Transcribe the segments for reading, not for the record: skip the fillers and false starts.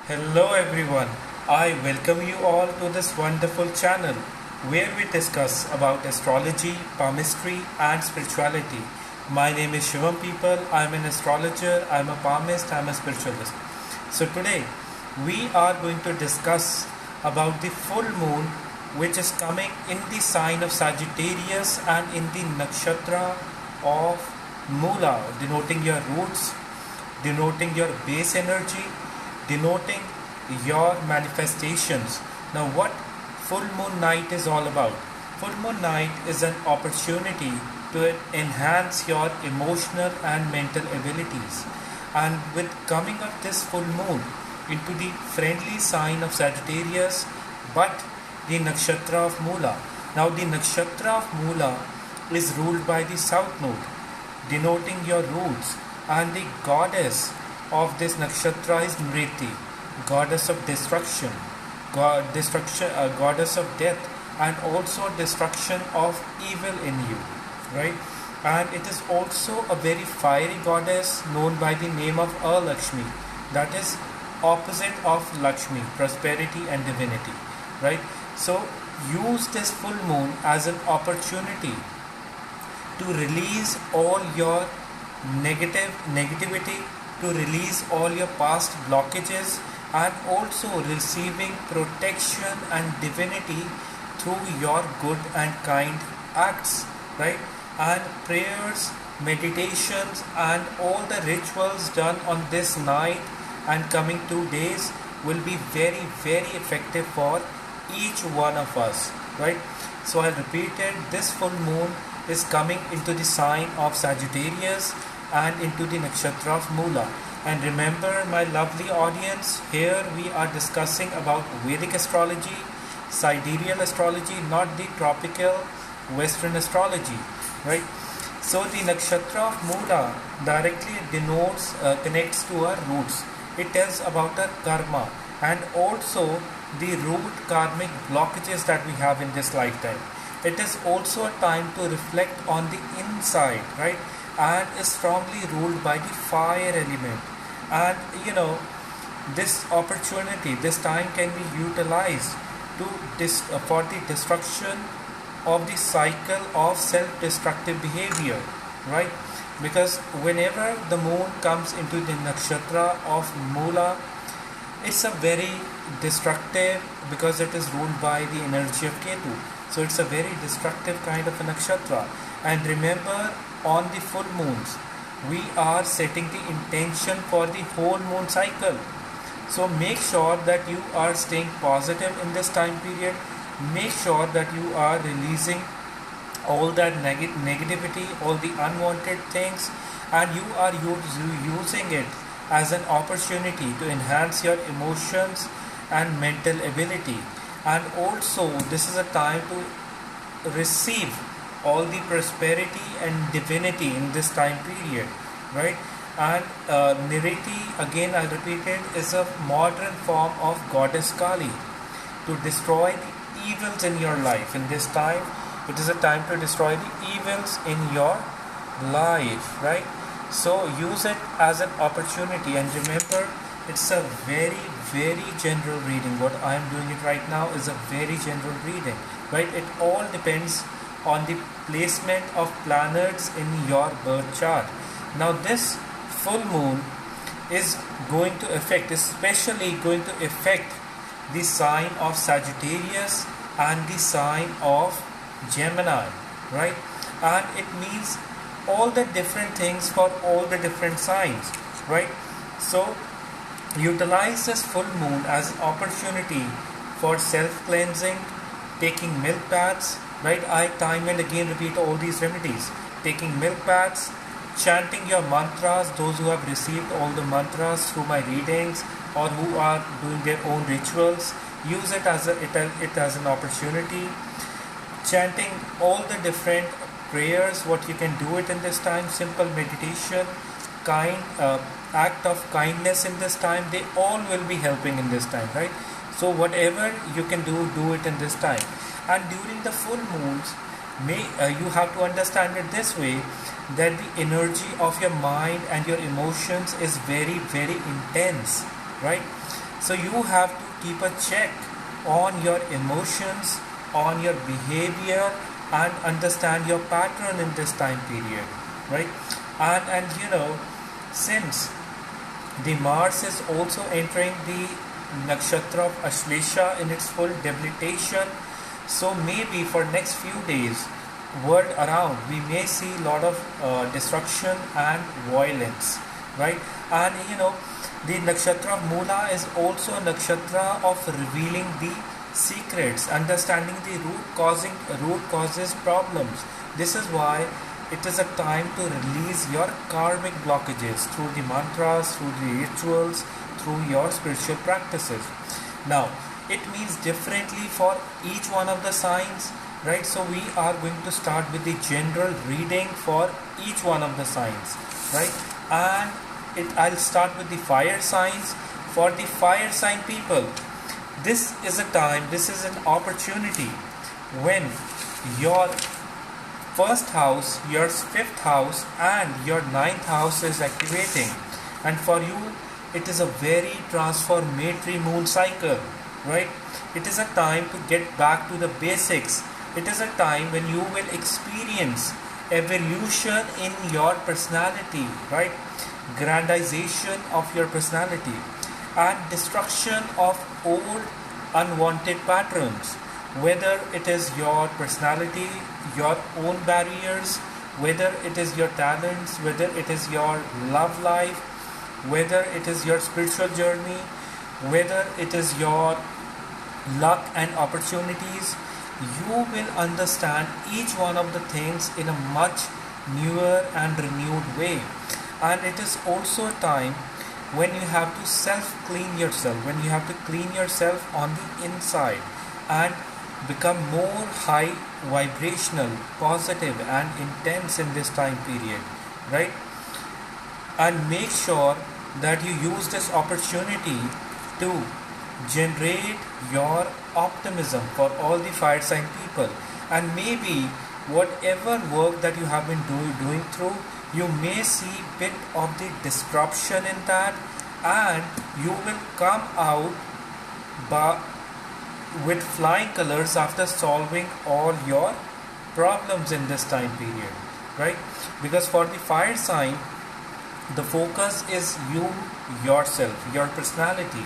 Hello everyone. I welcome you all to this wonderful channel where we discuss about astrology, palmistry and spirituality. My name is Shivam People. I'm an astrologer, I'm a palmist, I'm a spiritualist. So today we are going to discuss about the full moon which is coming in the sign of Sagittarius and in the nakshatra of Mula, denoting your roots, denoting your base energy, denoting your manifestations. Now, what full moon night is all about? Full moon night is an opportunity to enhance your emotional and mental abilities. And with coming of this full moon into the friendly sign of Sagittarius, but the nakshatra of Mula. Now, the nakshatra of Mula is ruled by the south node, denoting your roots, and the goddess of this nakshatra is Nriti, goddess of destruction, goddess of death, and also destruction of evil in you, right? And it is also a very fiery goddess known by the name of Alakshmi, that is opposite of Lakshmi, prosperity and divinity, right? So use this full moon as an opportunity to release all your negativity, to release all your past blockages, and also receiving protection and divinity through your good and kind acts, right? And prayers, meditations and all the rituals done on this night and coming 2 days will be very very effective for each one of us, right? So I repeated, this full moon is coming into the sign of Sagittarius and into the nakshatra of Mula. And remember, my lovely audience, here we are discussing about Vedic astrology, sidereal astrology, not the tropical Western astrology, right? So the nakshatra of Mula directly denotes, connects to our roots. It tells about our karma and also the root karmic blockages that we have in this lifetime. It is also a time to reflect on the inside, right? And is strongly ruled by the fire element. And this opportunity, this time can be utilized to for the destruction of the cycle of self-destructive behavior, right? Because whenever the moon comes into the nakshatra of Mula, it's a very destructive, because it is ruled by the energy of Ketu. So it's a very destructive kind of a nakshatra. And remember, on the full moons, we are setting the intention for the whole moon cycle. So make sure that you are staying positive in this time period. Make sure that you are releasing all that negativity, all the unwanted things, and you are using it as an opportunity to enhance your emotions and mental ability. And also, this is a time to receive all the prosperity and divinity in this time period, right? And Niriti, again I repeat it, is a modern form of goddess Kali to destroy the evils in your life. In this time, it is a time to destroy the evils in your life, right? So use it as an opportunity, and remember, it's a very very general reading. What I am doing it right now is a very general reading, right? It all depends on the placement of planets in your birth chart. Now this full moon is going to affect, especially going to affect the sign of Sagittarius and the sign of Gemini, right? And it means all the different things for all the different signs, right? So utilize this full moon as an opportunity for self-cleansing, taking milk baths, right? I time and again repeat all these remedies. Taking milk baths, chanting your mantras, those who have received all the mantras through my readings or who are doing their own rituals, use it as an opportunity. Chanting all the different prayers, what you can do it in this time, simple meditation, act of kindness in this time, they all will be helping in this time, right? So whatever you can do it in this time. And during the full moons, you have to understand it this way, that the energy of your mind and your emotions is very very intense, right? So you have to keep a check on your emotions, on your behavior, and understand your pattern in this time period, right? And since the Mars is also entering the nakshatra of Ashlesha in its full debilitation, so maybe for next few days, world around, we may see a lot of destruction and violence, right? And the nakshatra of Mula is also a nakshatra of revealing the secrets, understanding the root causes problems. This is why it is a time to release your karmic blockages through the mantras, through the rituals, through your spiritual practices. Now, it means differently for each one of the signs, right? So we are going to start with the general reading for each one of the signs, right? And I'll start with the fire signs. For the fire sign people, this is a time, this is an opportunity when your first house, your fifth house, and your ninth house is activating. And for you, it is a very transformatory moon cycle, right? It is a time to get back to the basics. It is a time when you will experience evolution in your personality, right? Grandization of your personality and destruction of old unwanted patterns, whether it is your personality, your own barriers, whether it is your talents, whether it is your love life, whether it is your spiritual journey, whether it is your luck and opportunities. You will understand each one of the things in a much newer and renewed way. And it is also a time when you have to self-clean yourself, when you have to clean yourself on the inside and become more high vibrational, positive and intense in this time period, right? And make sure that you use this opportunity to generate your optimism for all the fire sign people. And maybe whatever work that you have been doing through, you may see bit of the disruption in that, and you will come out with flying colors after solving all your problems in this time period, right? Because for the fire sign, the focus is you, yourself, your personality.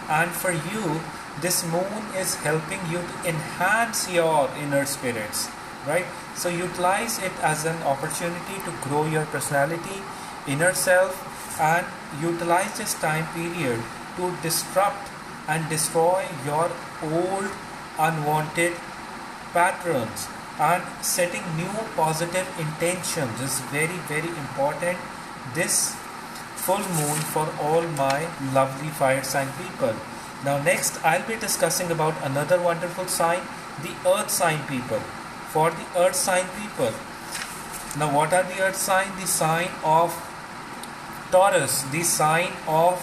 And for you, this moon is helping you to enhance your inner spirits, right? So utilize it as an opportunity to grow your personality, inner self, and utilize this time period to disrupt and destroy your old unwanted patterns. And setting new positive intentions is very, very important this full moon for all my lovely fire sign people. Now next I'll be discussing about another wonderful sign, the earth sign people. For the earth sign people, now what are the earth sign? The sign of Taurus, the sign of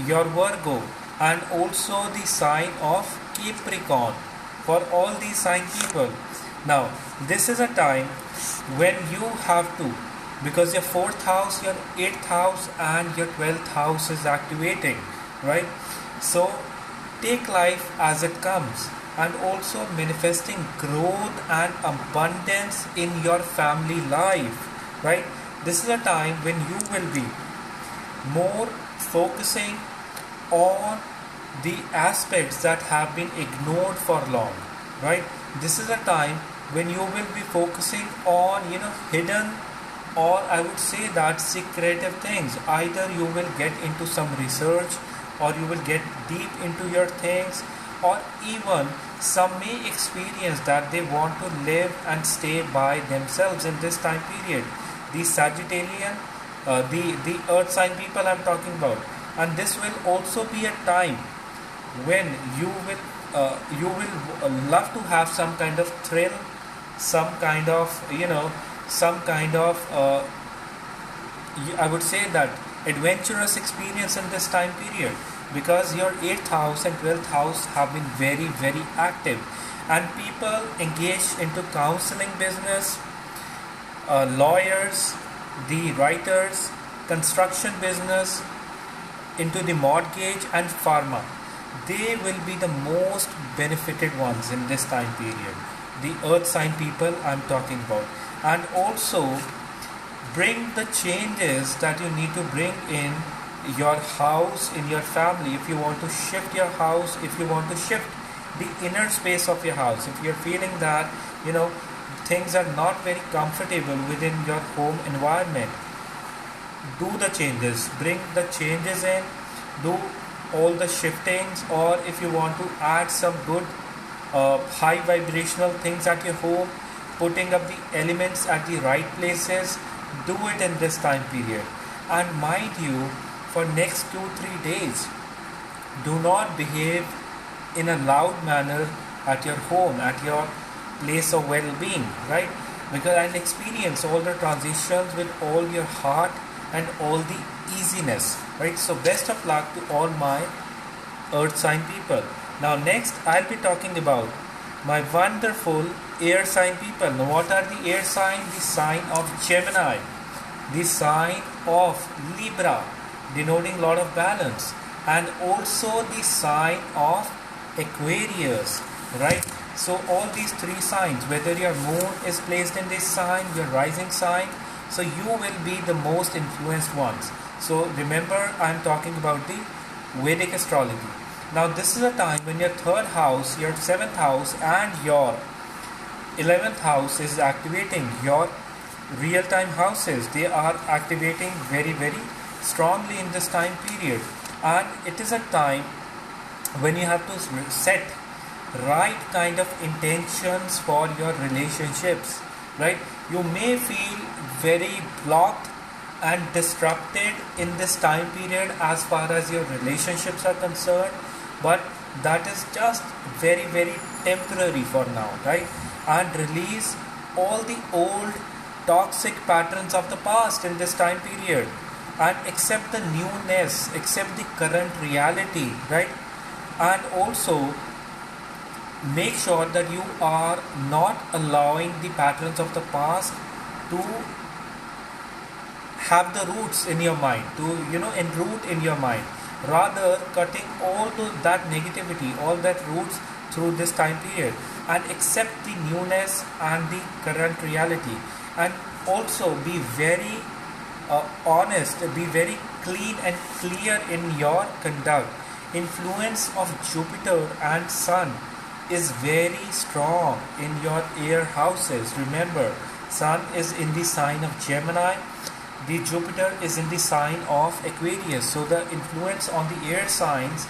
your Virgo, and also the sign of Capricorn. For all these sign people, now this is a time when you have to, because your 4th house, your 8th house and your 12th house is activating, right? So take life as it comes, and also manifesting growth and abundance in your family life, right? This is a time when you will be more focusing on the aspects that have been ignored for long, right? This is a time when you will be focusing on hidden, or I would say that secretive things. Either you will get into some research, or you will get deep into your things, or even some may experience that they want to live and stay by themselves in this time period. The Sagittarian, the earth sign people I'm talking about. And this will also be a time when you will love to have some kind of thrill, some kind of I would say that adventurous experience in this time period, because your 8th house and 12th house have been very, very active, and people engaged into counseling business, lawyers, the writers, construction business, into the mortgage and pharma. they will be the most benefited ones in this time period. The earth sign people I'm talking about. And also bring the changes that you need to bring in your house, in your family. If you want to shift your house, if you want to shift the inner space of your house, if you're feeling that things are not very comfortable within your home environment, do the changes, bring the changes in, do all the shiftings. Or if you want to add some good high vibrational things at your home, putting up the elements at the right places, do it in this time period. And mind you, for next 2-3 days, do not behave in a loud manner at your home, at your place of well-being, right? Because I'll experience all the transitions with all your heart and all the easiness, right? So best of luck to all my earth sign people. Now next I'll be talking about my wonderful air sign people. Now what are the air sign? The sign of Gemini, the sign of Libra, denoting lot of balance, and also the sign of Aquarius, right? So all these three signs, whether your moon is placed in this sign, your rising sign, so you will be the most influenced ones. So remember, I'm talking about the Vedic astrology. Now this is a time when your third house, your seventh house, and your 11th house is activating. Your real-time houses, they are activating very, very strongly in this time period. And it is a time when you have to set right kind of intentions for your relationships, right? You may feel very blocked and disrupted in this time period as far as your relationships are concerned, but that is just very, very temporary for now, right? And release all the old toxic patterns of the past in this time period and accept the newness, accept the current reality, right? And also make sure that you are not allowing the patterns of the past to have the roots in your mind, to enroot in your mind, rather cutting all that negativity, all that roots through this time period, and accept the newness and the current reality. And also be very honest, be very clean and clear in your conduct. Influence of Jupiter and Sun is very strong in your air houses. Remember, Sun is in the sign of Gemini, the Jupiter is in the sign of Aquarius. So the influence on the air signs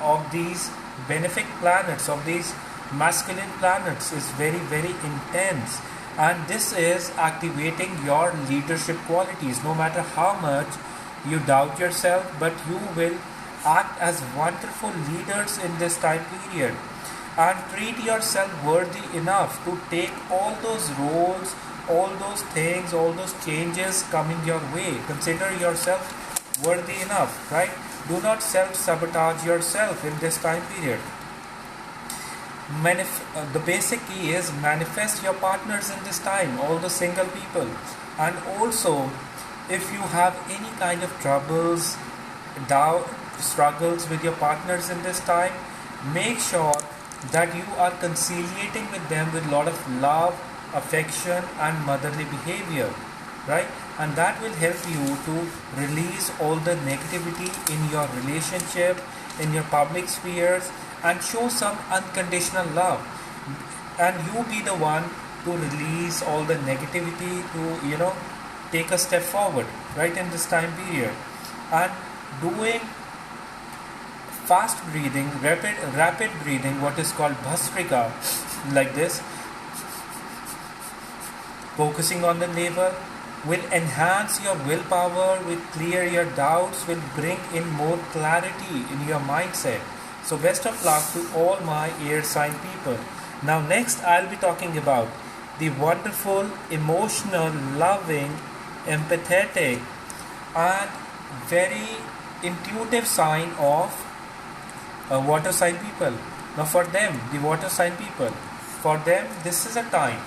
of these benefic planets, of these masculine planets, is very, very intense. And this is activating your leadership qualities. No matter how much you doubt yourself, but you will act as wonderful leaders in this time period. And treat yourself worthy enough to take all those roles, all those things, all those changes coming your way. Consider yourself worthy enough, right? Do not self-sabotage yourself in this time period. The basic key is manifest your partners in this time, all the single people. And also, if you have any kind of troubles, doubt, struggles with your partners in this time, make sure that you are conciliating with them with a lot of love, affection and motherly behavior, right? And that will help you to release all the negativity in your relationship, in your public spheres, and show some unconditional love. And you be the one to release all the negativity, to take a step forward, right, in this time period. And doing fast breathing, rapid breathing, what is called Bhastrika, like this, focusing on the navel, will enhance your willpower, will clear your doubts, will bring in more clarity in your mindset. So best of luck to all my air sign people. Now next I'll be talking about the wonderful, emotional, loving, empathetic and very intuitive sign of water sign people. Now for them, the water sign people, for them this is a time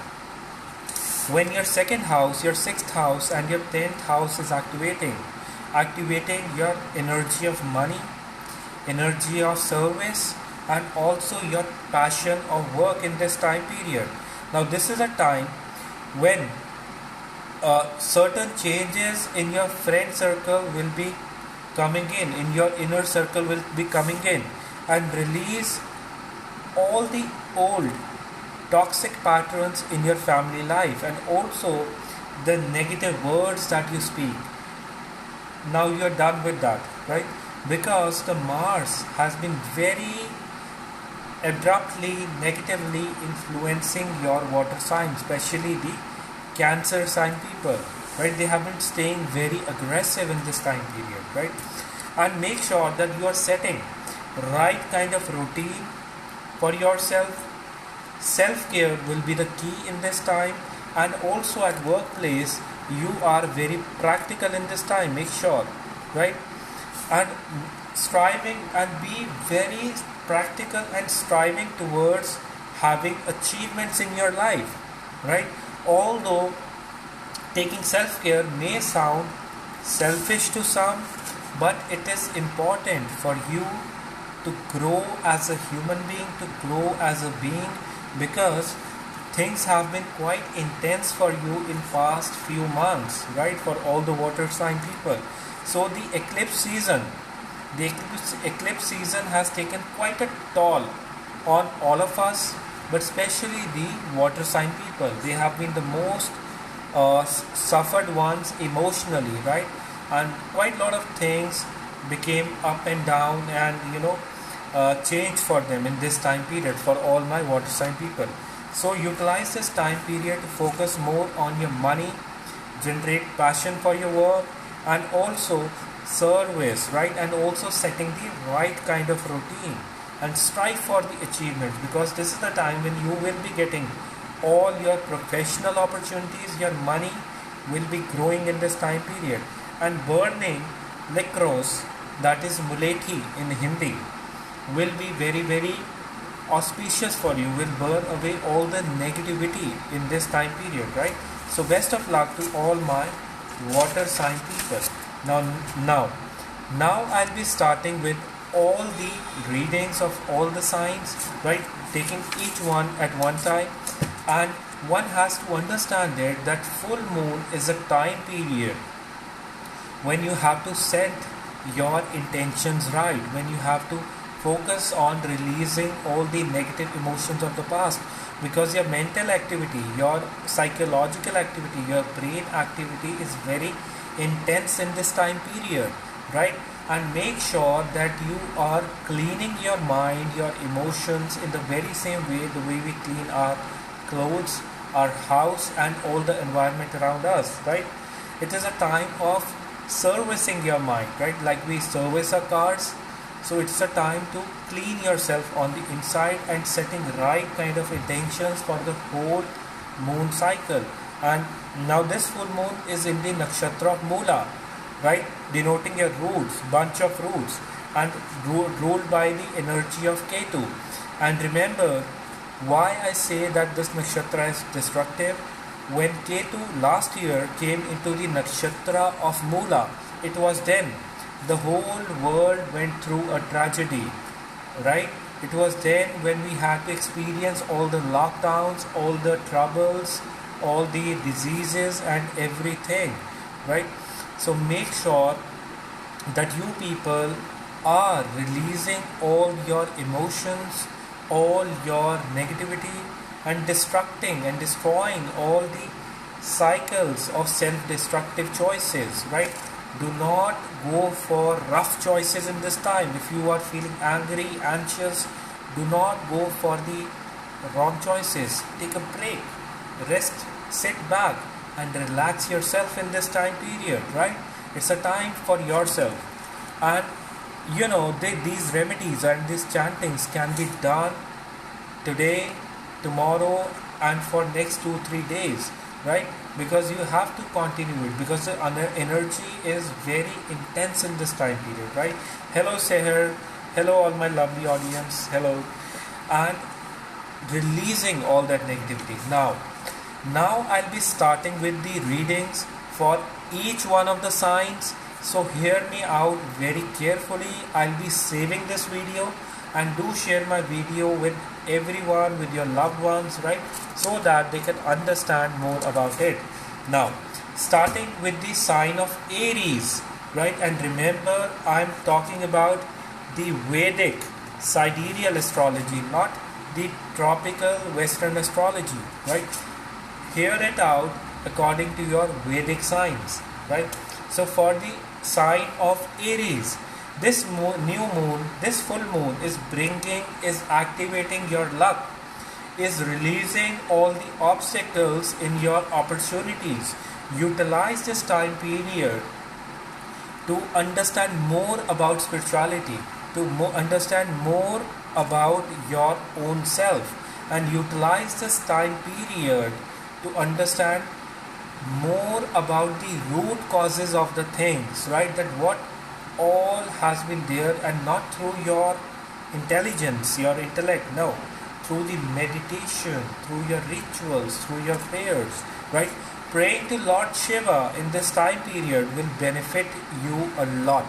when your second house, your sixth house and your 10th house is activating your energy of money, energy of service, and also your passion of work in this time period. Now, this is a time when certain changes in your friend circle will be coming in your inner circle will be coming in, and release all the old toxic patterns in your family life, and also the negative words that you speak. Now you're done with that, right? Because the Mars has been very abruptly negatively influencing your water sign, especially the Cancer sign people, right? They have been staying very aggressive in this time period, right? And make sure that you are setting right kind of routine for yourself. Self-care will be the key in this time, and also at workplace you are very practical in this time. Make sure, right? And striving and be very practical and striving towards having achievements in your life, right? Although taking self-care may sound selfish to some, but it is important for you to grow as a human being, to grow as a being, because things have been quite intense for you in past few months, right? For all the water sign people. So the eclipse season has taken quite a toll on all of us, but especially the water sign people. They have been the most suffered ones emotionally, right? And quite a lot of things became up and down, and changed for them in this time period for all my water sign people. So utilize this time period to focus more on your money, generate passion for your work, and also service, right? And also setting the right kind of routine and strive for the achievements, because this is the time when you will be getting all your professional opportunities. Your money will be growing in this time period, and burning licorice, that is mulethi in Hindi, will be very very auspicious for you, will burn away all the negativity in this time period, right? So best of luck to all my water sign people. Now I'll be starting with all the readings of all the signs, right? Taking each one at one time. And one has to understand that full moon is a time period when you have to set your intentions right, when you have to focus on releasing all the negative emotions of the past, because your mental activity, your psychological activity, your brain activity is very intense in this time period, right? And make sure that you are cleaning your mind, your emotions, in the very same way the way we clean our clothes, our house, and all the environment around us, right? It is a time of servicing your mind, right? Like we service our cars. So it's a time to clean yourself on the inside and setting right kind of intentions for the whole moon cycle. And now this full moon is in the nakshatra of Mula, right? Denoting your roots, bunch of roots, and ruled by the energy of Ketu. And remember why I say that this nakshatra is destructive. When Ketu last year came into the nakshatra of Mula, it was then the whole world went through a tragedy, right? It was then when we had to experience all the lockdowns, all the troubles, all the diseases and everything, right? So make sure that you people are releasing all your emotions, all your negativity, and destructing and destroying all the cycles of self-destructive choices, right? Do not go for rough choices in this time. If you are feeling angry, anxious, do not go for the wrong choices. Take a break, rest, sit back, and relax yourself in this time period, right? It's a time for yourself. And these remedies and these chantings can be done today, tomorrow, and for next 2-3 days, right? Because you have to continue it, because the energy is very intense in this time period, right? Hello Seher, hello all my lovely audience, hello. And releasing all that negativity. Now I'll be starting with the readings for each one of the signs So hear me out very carefully. I'll be saving this video, and do share my video with everyone, with your loved ones, right? So that they can understand more about it. Now, starting with the sign of Aries, right? And remember, I'm talking about the Vedic sidereal astrology, not the tropical Western astrology, right? Hear it out according to your Vedic signs, right? So for the sign of Aries, this new moon, this full moon is activating your luck, is releasing all the obstacles in your opportunities. Utilize this time period to understand more about spirituality, to understand more about your own self, and utilize this time period to understand more about the root causes of the things, right? That what all has been there, and not through your intelligence, your intellect, no, through the meditation, through your rituals, through your prayers, right? Praying to Lord Shiva in this time period will benefit you a lot,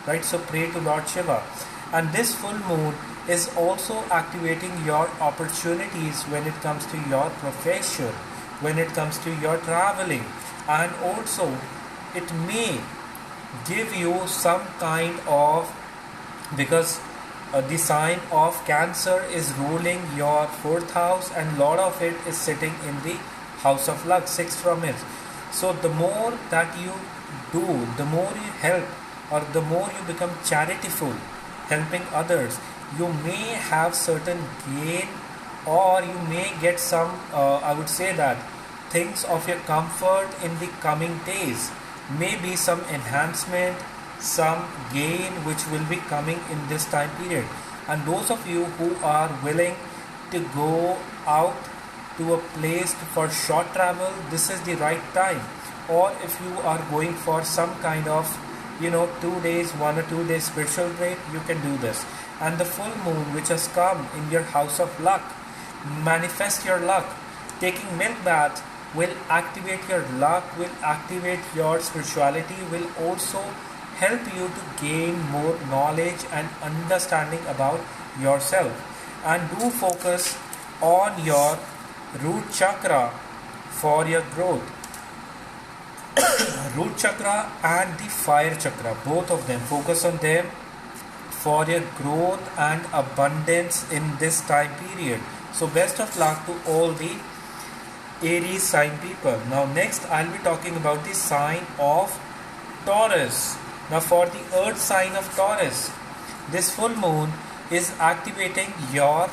right? So pray to Lord Shiva. And this full moon is also activating your opportunities when it comes to your profession, when it comes to your traveling, and also it may give you some kind of, because the sign of Cancer is ruling your fourth house, and lot of it is sitting in the house of luck, sixth from it. So the more that you do, the more you help, or the more you become charityful, helping others, you may have certain gain, or you may get some, I would say that, things of your comfort in the coming days. Maybe some enhancement, some gain which will be coming in this time period. And those of you who are willing to go out to a place for short travel, this is the right time. Or if you are going for some kind of 2 days, 1 or 2 days spiritual break, you can do this. And the full moon which has come in your house of luck, manifest your luck. Taking milk bath will activate your luck, will activate your spirituality, will also help you to gain more knowledge and understanding about yourself. And do focus on your root chakra for your growth. Root chakra and the fire chakra, both of them, focus on them for your growth and abundance in this time period. So best of luck to all the Aries sign people. Now next I'll be talking about the sign of Taurus. Now for the earth sign of Taurus, this full moon is activating your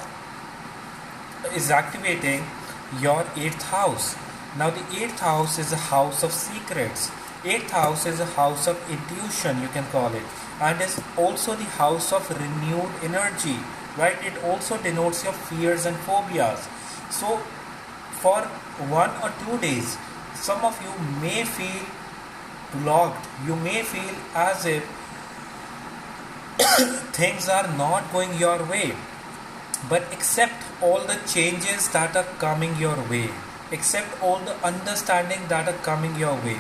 8th house. Now the 8th house is a house of secrets. 8th house is a house of intuition, you can call it, and is also the house of renewed energy, right? It also denotes your fears and phobias. So for 1 or 2 days, some of you may feel blocked. You may feel as if things are not going your way. But accept all the changes that are coming your way. Accept all the understanding that are coming your way.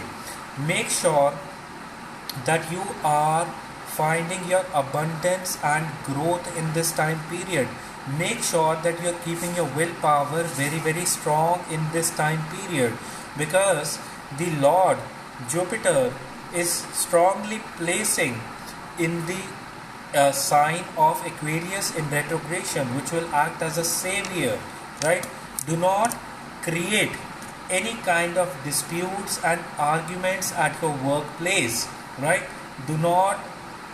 Make sure that you are finding your abundance and growth in this time period. Make sure that you are keeping your willpower very, very strong in this time period, because the Lord Jupiter is strongly placing in the sign of Aquarius in retrogression, which will act as a savior, right? Do not create any kind of disputes and arguments at your workplace, right? Do not,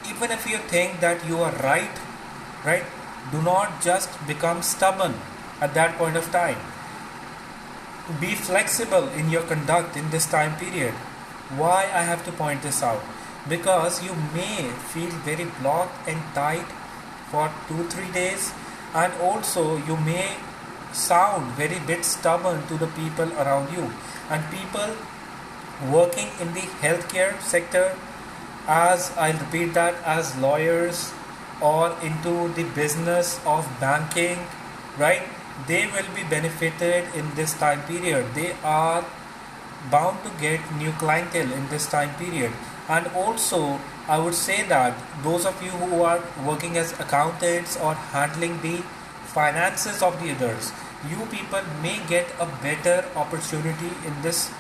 even if you think that you are right, do not just become stubborn at that point of time. Be flexible in your conduct in this time period. Why I have to point this out? Because you may feel very blocked and tight for 2-3 days, and also you may sound very bit stubborn to the people around you, and people working in the healthcare sector, as I'll repeat that, as lawyers or into the business of banking, right? They will be benefited in this time period. They are bound to get new clientele in this time period, And also, I would say that those of you who are working as accountants or handling the finances of the others, you people may get a better opportunity in this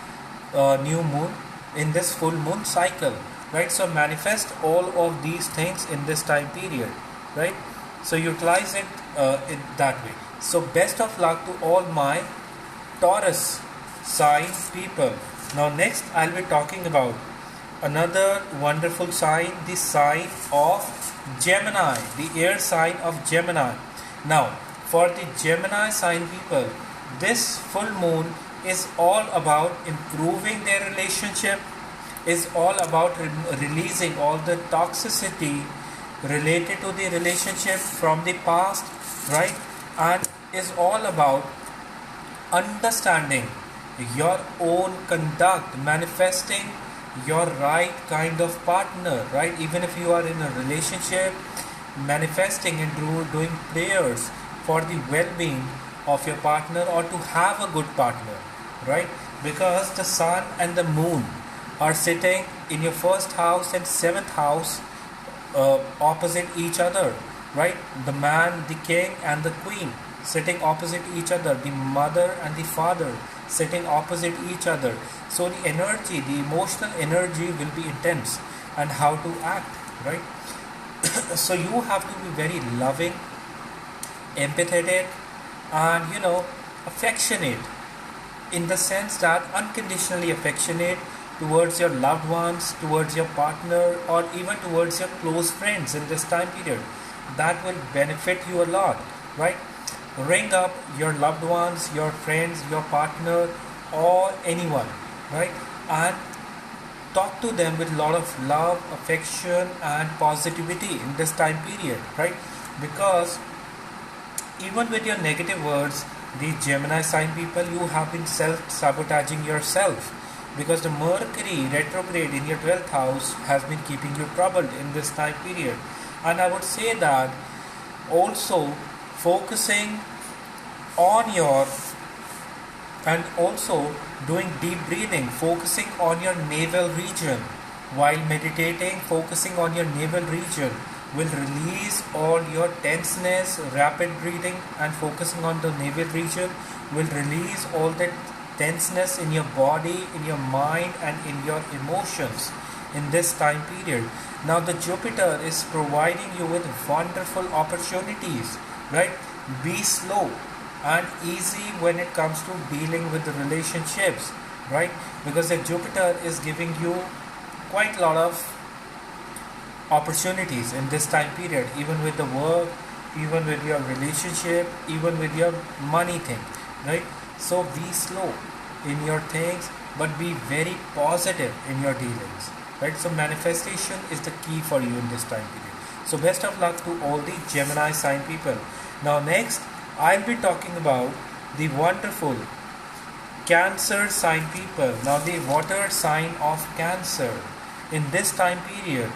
new moon, in this full moon cycle, right? So manifest all of these things in this time period, right? So utilize it in that way. So best of luck to all my Taurus sign people. Now next I'll be talking about another wonderful sign, the sign of Gemini, the air sign of Gemini. Now for the Gemini sign people, this full moon is all about improving their relationship, is all about releasing all the toxicity related to the relationship from the past, right? And is all about understanding your own conduct, manifesting your right kind of partner, right? Even if you are in a relationship, manifesting and doing prayers for the well-being of your partner or to have a good partner, right? Because the sun and the moon are sitting in your first house and seventh house opposite each other, right? The man, the king, and the queen sitting opposite each other, the mother and the father sitting opposite each other. So the energy, the emotional energy will be intense, and how to act, right? So you have to be very loving, empathetic, and affectionate, in the sense that unconditionally affectionate towards your loved ones, towards your partner, or even towards your close friends in this time period. That will benefit you a lot, right? Ring up your loved ones, your friends, your partner, or anyone, right? And talk to them with a lot of love, affection, and positivity in this time period, right? Because even with your negative words, the Gemini sign people, you have been self-sabotaging yourself, because the Mercury retrograde in your 12th house has been keeping you troubled in this time period. And I would say that also focusing on your and also doing deep breathing, focusing on your navel region while meditating, focusing on your navel region will release all your tenseness. Rapid breathing and focusing on the navel region will release all that tenseness in your body, in your mind, and in your emotions in this time period. Now the Jupiter is providing you with wonderful opportunities, right? Be slow and easy when it comes to dealing with the relationships, right? Because the Jupiter is giving you quite a lot of opportunities in this time period, even with the work, even with your relationship, even with your money thing, right? So be slow in your things, but be very positive in your dealings, right? So manifestation is the key for you in this time period. So best of luck to all the Gemini sign people. Now next I'll be talking about the wonderful Cancer sign people. Now the water sign of Cancer. In this time period,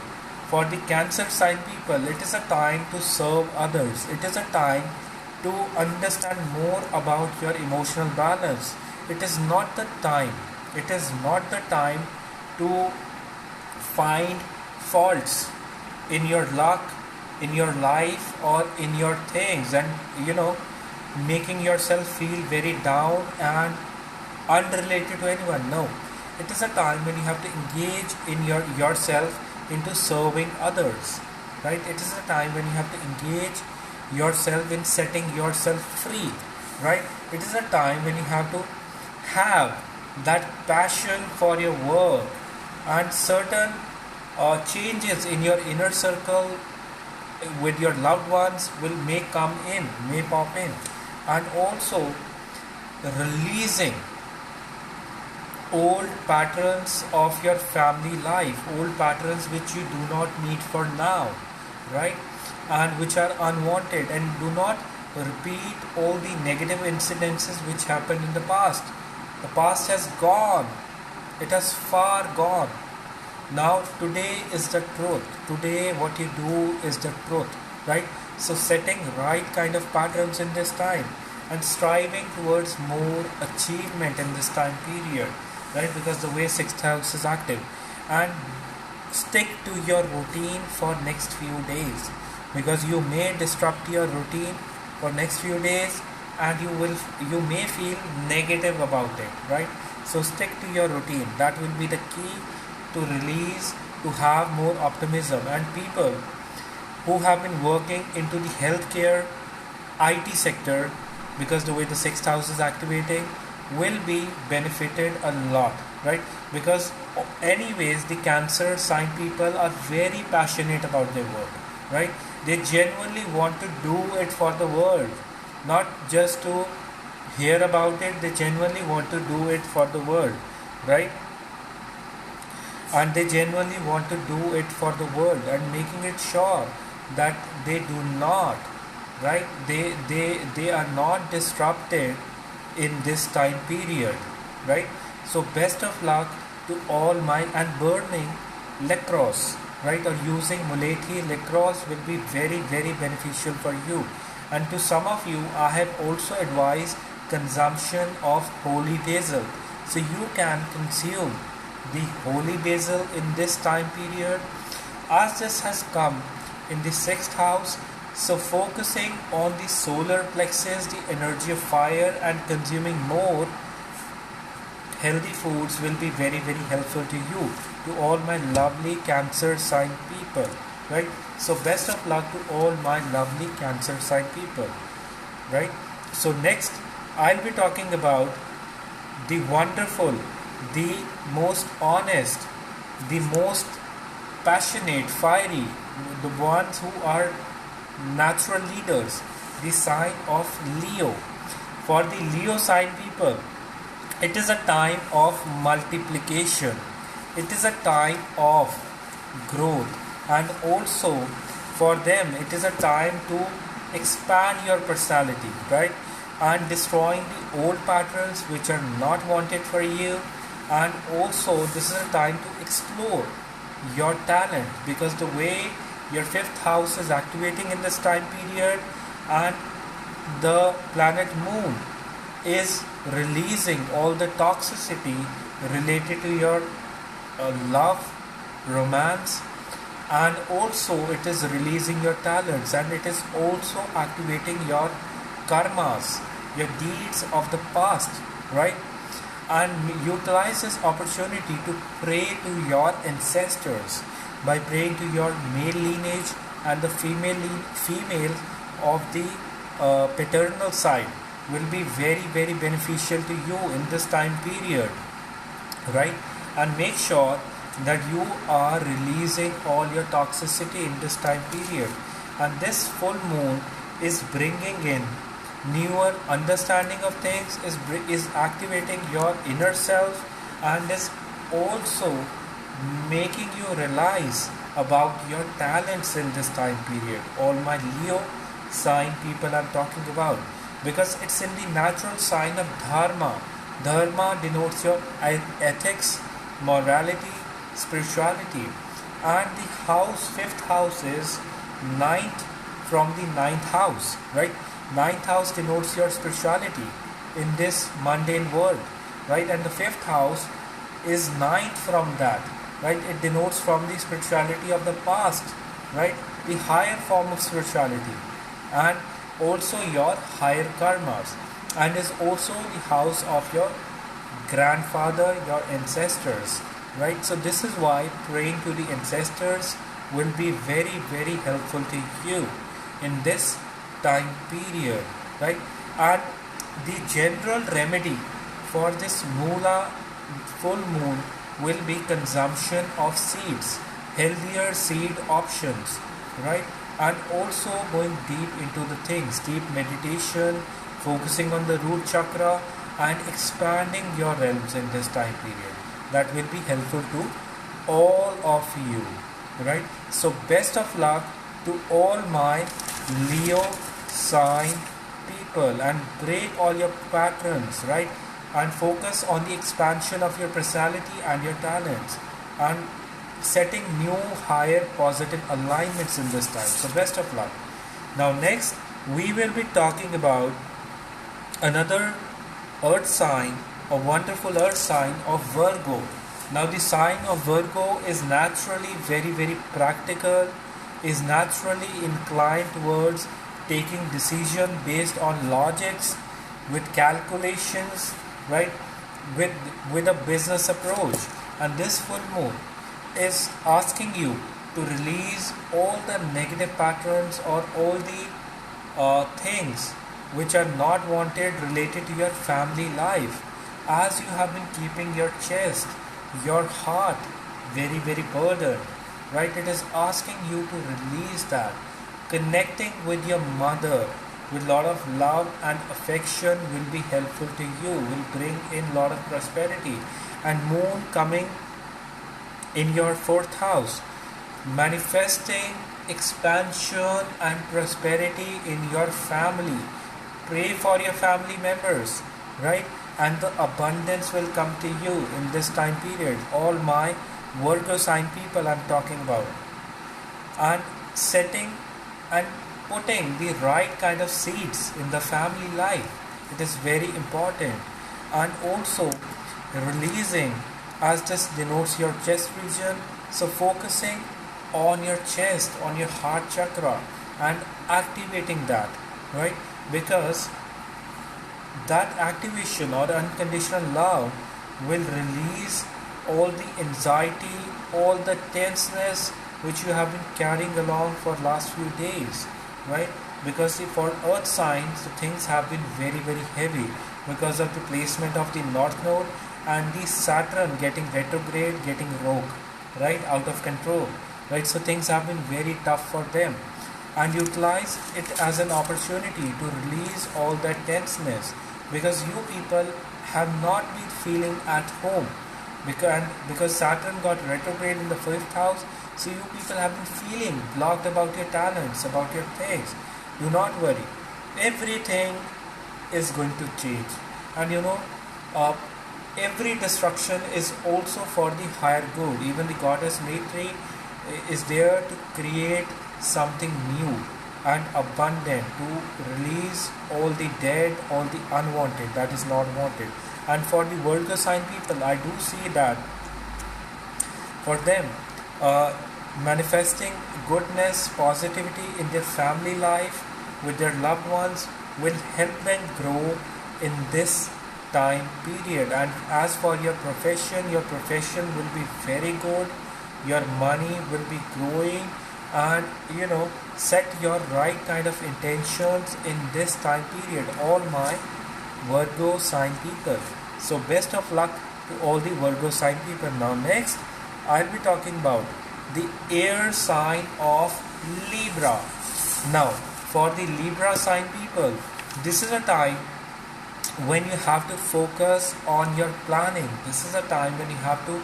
for the Cancer sign people, it is a time to serve others. It is a time to understand more about your emotional balance. It is not the time. It is not the time to find faults in your luck, in your life, or in your things, and making yourself feel very down and unrelated to anyone. No, it is a time when you have to engage in yourself into serving others, right? It is a time when you have to engage yourself in setting yourself free, right? It is a time when you have to have that passion for your work, and certain changes in your inner circle with your loved ones may pop in, and also releasing old patterns of your family life, old patterns which you do not need for now, right? And which are unwanted, and do not repeat all the negative incidences which happened in the past. The past has gone, it has far gone. Now today is the truth. Today what you do is the truth, right? So setting right kind of patterns in this time and striving towards more achievement in this time period, right? Because the way sixth house is active, and stick to your routine for next few days, because you may disrupt your routine for next few days and you may feel negative about it, right? So stick to your routine. That will be the key to release, to have more optimism. And people who have been working into the healthcare IT sector, because the way the sixth house is activating, will be benefited a lot, right? Because anyways, the cancer sign people are very passionate about their work, right? They genuinely want to do it for the world, not just to hear about it. They genuinely want to do it for the world, right? And they genuinely want to do it for the world, and making it sure that they do not, right, they are not disrupted in this time period, right? So best of luck to all my, and burning lacrosse, right, or using mulethi lacrosse will be very very beneficial for you. And to some of you, I have also advised consumption of holy basil, so you can consume the holy basil in this time period, as this has come in the sixth house. So focusing on the solar plexus, the energy of fire, and consuming more healthy foods will be very very helpful to you, to all my lovely cancer sign people, right? So best of luck to all my lovely cancer sign people, right? So next I'll be talking about the wonderful, the most honest, the most passionate, fiery, the ones who are natural leaders, the sign of Leo. For the Leo sign people, it is a time of multiplication, it is a time of growth, and also for them it is a time to expand your personality, right? And destroying the old patterns which are not wanted for you. And also this is a time to explore your talent, because the way your fifth house is activating in this time period, and the planet moon is releasing all the toxicity related to your love, romance, and also it is releasing your talents, and it is also activating your karmas, your deeds of the past, right? And utilize this opportunity to pray to your ancestors by praying to your male lineage, and the female of the paternal side will be very very beneficial to you in this time period, right? And make sure that you are releasing all your toxicity in this time period. And this full moon is bringing in newer understanding of things, is activating your inner self, and is also making you realize about your talents in this time period. All my Leo sign people I'm talking about, because it's in the natural sign of Dharma. Dharma denotes your ethics, morality, spirituality, and the house, fifth house, is ninth from the ninth house, right? Ninth house denotes your spirituality in this mundane world, right? And the fifth house is ninth from that, right? It denotes from the spirituality of the past, right? The higher form of spirituality, and also your higher karmas, and is also the house of your grandfather, your ancestors, right? So this is why praying to the ancestors will be very very helpful to you in this time period, right? And the general remedy for this Moola full moon will be consumption of seeds, healthier seed options, right? And also going deep into the things, deep meditation, focusing on the root chakra, and expanding your realms in this time period. That will be helpful to all of you, right? So best of luck to all my Leo sign people, and break all your patterns, right? And focus on the expansion of your personality and your talents, and setting new higher positive alignments in this time. So best of luck. Now next we will be talking about another earth sign, a wonderful earth sign of Virgo. Now, the sign of Virgo is naturally very, very practical, is naturally inclined towards taking decision based on logics, with calculations, right? With a business approach. And this full moon is asking you to release all the negative patterns or all the things which are not wanted related to your family life, as you have been keeping your chest, your heart very, very burdened, right? It is asking you to release that. Connecting with your mother with a lot of love and affection will be helpful to you, will bring in a lot of prosperity. And moon coming in your fourth house, manifesting expansion and prosperity in your family. Pray for your family members, right? And the abundance will come to you in this time period. All my Virgo sign people I'm talking about. And setting and putting the right kind of seeds in the family life. It is very important. And also releasing, as this denotes your chest region, so focusing on your chest, on your heart chakra, and activating that, right? Because that activation or unconditional love will release all the anxiety, all the tenseness which you have been carrying along for last few days, right? Because see, for earth signs the things have been very, very heavy because of the placement of the north node and the Saturn getting retrograde, getting rogue, right, out of control, right? So things have been very tough for them, and utilize it as an opportunity to release all that tenseness, because you people have not been feeling at home, because Saturn got retrograde in the fifth house. So you people have been feeling blocked about your talents, about your things. Do not worry, everything is going to change. And uh, every destruction is also for the higher good. Even the goddess Maitri is there to create something new and abundant, to release all the dead, all the unwanted that is not wanted. And for the Virgo sign people, I do see that for them, manifesting goodness, positivity in their family life with their loved ones will help them grow in this time period. And as for your profession will be very good, your money will be growing, and set your right kind of intentions in this time period, all my Virgo sign people. So best of luck to all the Virgo sign people. Now next I'll be talking about the air sign of Libra. Now for the Libra sign people, this is a time when you have to focus on your planning. This is a time when you have to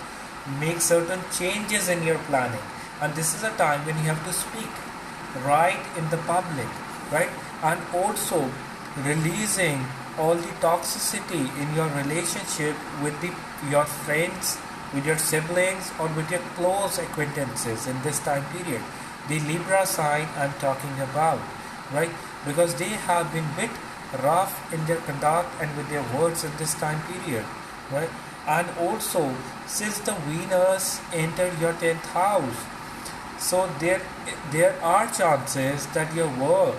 make certain changes in your planning, and this is a time when you have to speak right in the public, right? And also releasing all the toxicity in your relationship with your friends, with your siblings, or with your close acquaintances in this time period. The Libra sign I'm talking about, right? Because they have been bit rough in their conduct and with their words in this time period, right? And also, since the Venus entered your 10th house, so there are chances that your work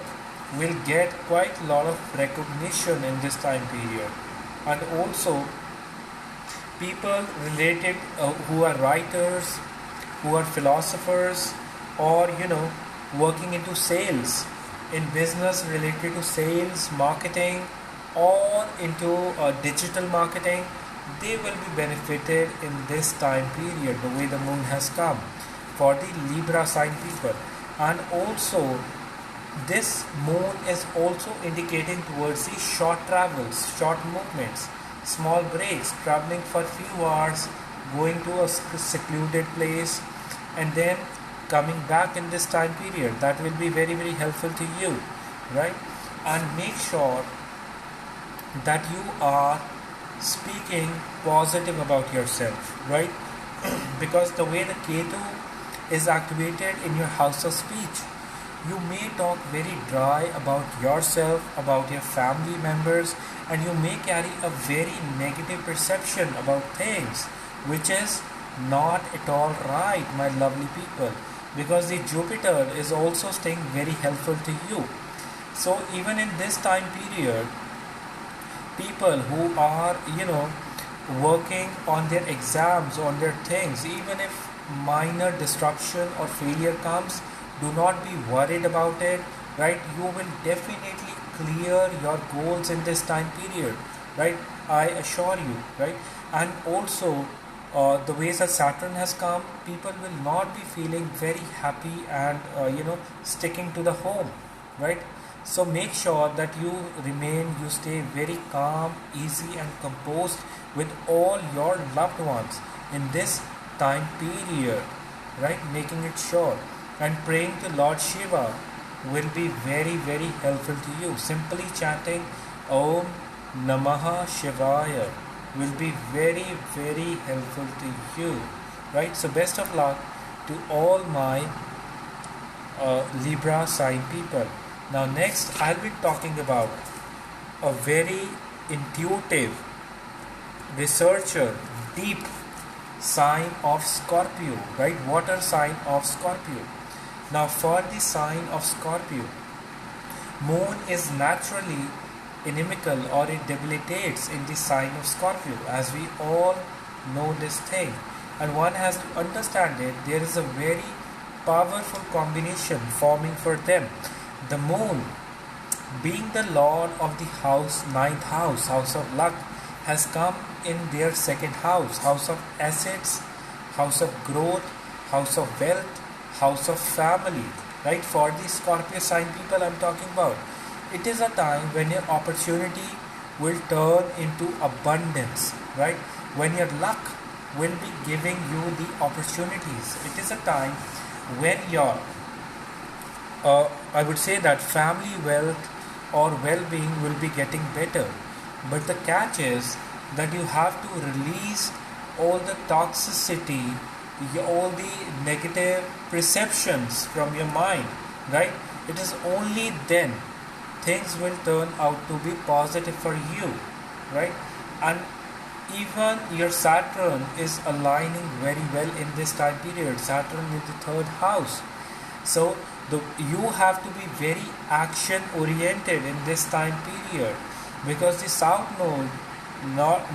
will get quite a lot of recognition in this time period. And also people related, who are writers, who are philosophers, or working into sales, in business related to sales, marketing, or into digital marketing, they will be benefited in this time period, the way the moon has come for the Libra sign people. And also this moon is also indicating towards the short travels, short movements, small breaks, traveling for few hours, going to a secluded place, and then coming back in this time period. That will be very, very helpful to you, right? And make sure that you are speaking positive about yourself, right? Because the way the Ketu is activated in your house of speech, you may talk very dry about yourself, about your family members, and you may carry a very negative perception about things, which is Not at all right, my lovely people, because the Jupiter is also staying very helpful to you. So even in this time period, people who are, working on their exams, on their things, even if minor disruption or failure comes, do not be worried about it, right? You will definitely clear your goals in this time period, right? I assure you, right? And also, the ways that Saturn has come, people will not be feeling very happy and sticking to the home, right? So make sure that you stay very calm, easy, and composed with all your loved ones in this time period, right? Making it sure and praying to Lord Shiva will be very, very helpful to you. Simply chanting Om Namaha Shivaya will be very, very helpful to you, right? So best of luck to all my Libra sign people. Now next I'll be talking about a very intuitive researcher, deep sign of Scorpio, right? Water sign of Scorpio. Now for the sign of Scorpio, moon is naturally inimical, or it debilitates in the sign of Scorpio, as we all know this thing, and one has to understand it. There is a very powerful combination forming for them. The moon, being the lord of the house, ninth house, house of luck, has come in their second house, house of assets, house of growth, house of wealth, house of family, right? For the Scorpio sign people I'm talking about, it is a time when your opportunity will turn into abundance, right? When your luck will be giving you the opportunities. It is a time when your I would say that family wealth or well-being will be getting better. But the catch is that you have to release all the toxicity, all the negative perceptions from your mind, right? It is only then things will turn out to be positive for you, right? And even your Saturn is aligning very well in this time period. Saturn in the third house. So you have to be very action oriented in this time period, because the south node,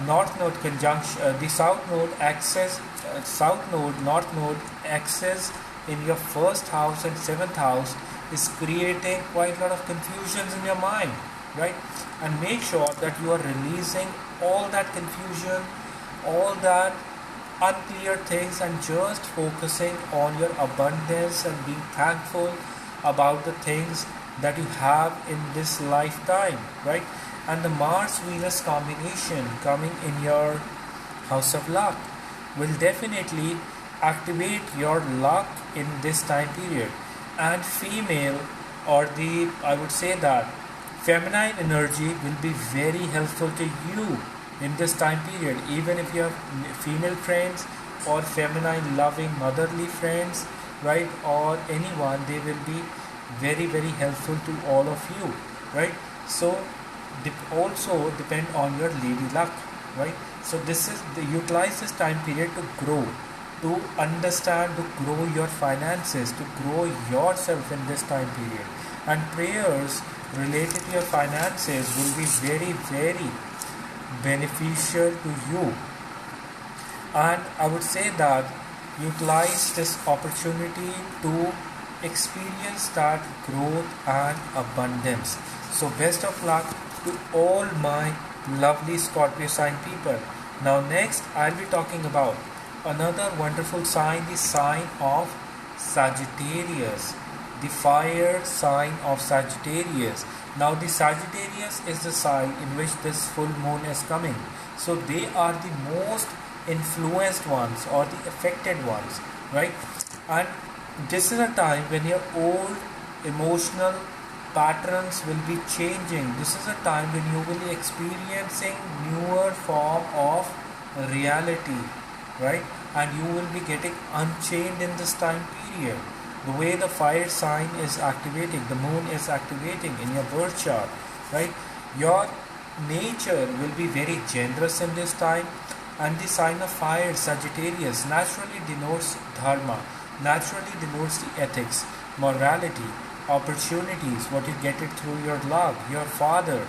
north node conjunction, the south node access, north node access in your first house and seventh house is creating quite a lot of confusions in your mind, right? And make sure that you are releasing all that confusion, all that unclear things, and just focusing on your abundance and being thankful about the things that you have in this lifetime, right? And the Mars Venus combination coming in your house of luck will definitely activate your luck in this time period. And female, or the, I would say that feminine energy will be very helpful to you in this time period. Even if you have female friends or feminine loving motherly friends, right, or anyone, they will be very, very helpful to all of you, right? So also depend on your lady luck, right? So this is utilize this time period to grow, to understand, to grow your finances, to grow yourself in this time period. And prayers related to your finances will be very, very beneficial to you. And I would say that utilize this opportunity to experience that growth and abundance. So best of luck to all my lovely Scorpio sign people. Now next I'll be talking about another wonderful sign, the sign of Sagittarius, the fire sign of Sagittarius. Now the Sagittarius is the sign in which this full moon is coming. So they are the most influenced ones or the affected ones, right? And this is a time when your old emotional patterns will be changing. This is a time when you will be experiencing newer form of reality, right? And you will be getting unchained in this time period. The way the fire sign is activating, the moon is activating in your birth chart, right? Your nature will be very generous in this time, And the sign of fire, Sagittarius, naturally denotes dharma, naturally denotes the ethics, morality, opportunities, what you get it through your love, your father,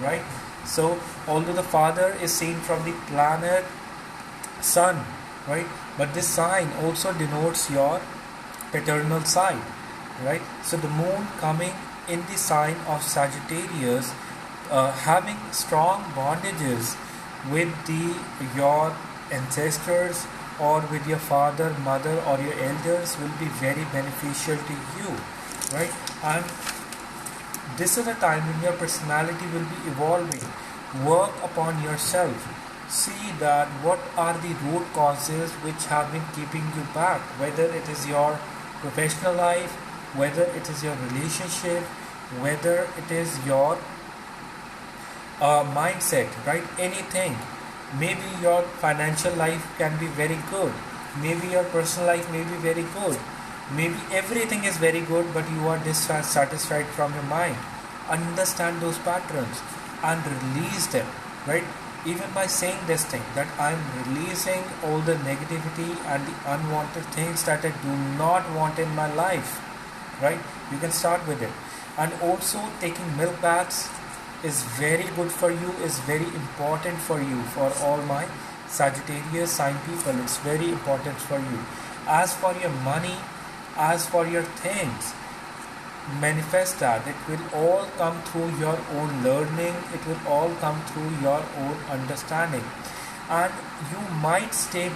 right? So, although the father is seen from the planet Sun, right? But this sign also denotes your paternal side, right? So, the moon coming in the sign of Sagittarius, having strong bondages with your ancestors or with your father, mother, or your elders will be very beneficial to you, right? And this is a time when your personality will be evolving. Work upon yourself. See that what are the root causes which have been keeping you back, whether it is your professional life, whether it is your relationship, whether it is your mindset, right? Anything. Maybe your financial life can be very good. Maybe your personal life may be very good. Maybe everything is very good, but you are dissatisfied from your mind. Understand those patterns and release them, right? Even by saying this thing, that I'm releasing all the negativity and the unwanted things that I do not want in my life, right? You can start with it. And also, taking milk baths is very good for you, is very important for you, for all my Sagittarius sign people. It's very important for you. As for your money, as for your things, manifest that. It will all come through your own learning, it will all come through your own understanding. And you might stay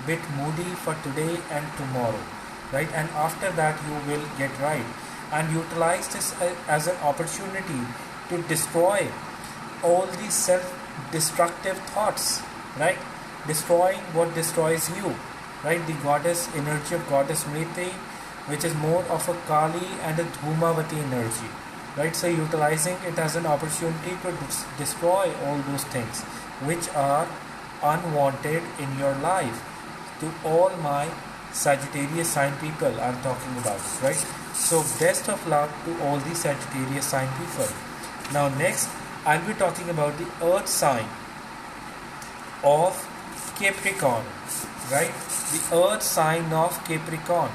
bit moody for today and tomorrow, right? And after that you will get right. And utilize this as an opportunity to destroy all these self-destructive thoughts, right? Destroying what destroys you, right? The goddess energy of goddess Mriti, which is more of a Kali and a Dhumavati energy, right? So utilizing it as an opportunity to destroy all those things which are unwanted in your life. To all my Sagittarius sign people I'm talking about, right? So best of luck to all the Sagittarius sign people. Now next I'll be talking about the earth sign of Capricorn, right? The earth sign of Capricorn.